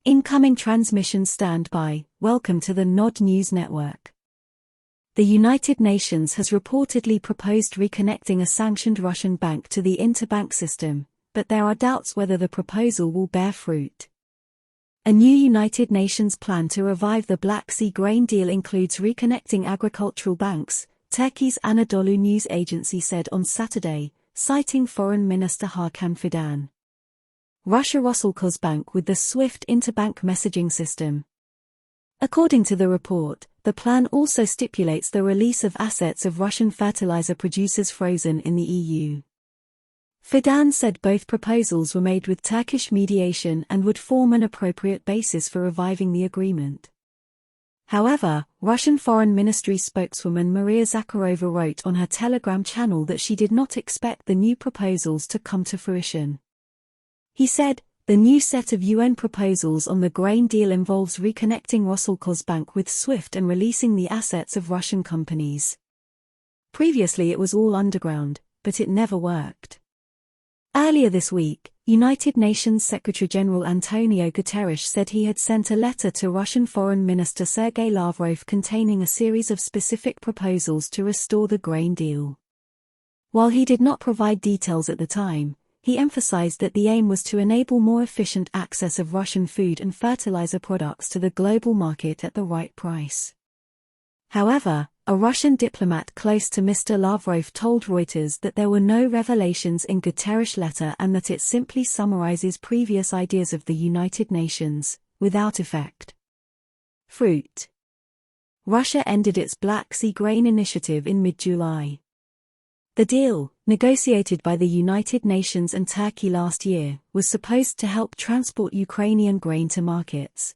Incoming transmission standby. Welcome to the Nod News Network. The United Nations has reportedly proposed reconnecting a sanctioned Russian bank to the interbank system, but there are doubts whether the proposal will bear fruit. A new United Nations plan to revive the Black Sea grain deal includes reconnecting agricultural banks, Turkey's Anadolu news agency said on Saturday, citing Foreign Minister Hakan Fidan. Russia Rosalkosbank with the SWIFT interbank messaging system. According to the report, the plan also stipulates the release of assets of Russian fertilizer producers frozen in the EU. Fidan said both proposals were made with Turkish mediation and would form an appropriate basis for reviving the agreement. However, Russian Foreign Ministry spokeswoman Maria Zakharova wrote on her Telegram channel that she did not expect the new proposals to come to fruition. He said, the new set of UN proposals on the grain deal involves reconnecting Rosalkosbank with SWIFT and releasing the assets of Russian companies. Previously it was all underground, but it never worked. Earlier this week, United Nations Secretary-General Antonio Guterres said he had sent a letter to Russian Foreign Minister Sergei Lavrov containing a series of specific proposals to restore the grain deal. While he did not provide details at the time, he emphasized that the aim was to enable more efficient access of Russian food and fertilizer products to the global market at the right price. However, a Russian diplomat close to Mr. Lavrov told Reuters that there were no revelations in Guterres' letter and that it simply summarizes previous ideas of the United Nations, without effect. Fruit. Russia ended its Black Sea grain initiative in mid-July. The deal, negotiated by the United Nations and Turkey last year, was supposed to help transport Ukrainian grain to markets.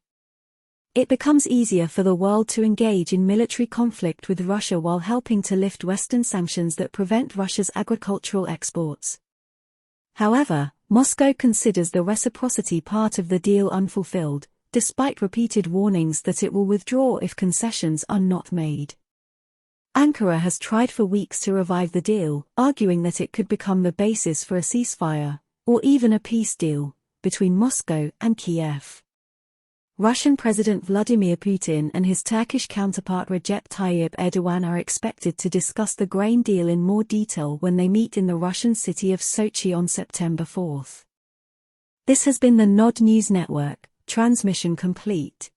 It becomes easier for the world to engage in military conflict with Russia while helping to lift Western sanctions that prevent Russia's agricultural exports. However, Moscow considers the reciprocity part of the deal unfulfilled, despite repeated warnings that it will withdraw if concessions are not made. Ankara has tried for weeks to revive the deal, arguing that it could become the basis for a ceasefire, or even a peace deal, between Moscow and Kiev. Russian President Vladimir Putin and his Turkish counterpart Recep Tayyip Erdogan are expected to discuss the grain deal in more detail when they meet in the Russian city of Sochi on September 4. This has been the Nod News Network, transmission complete.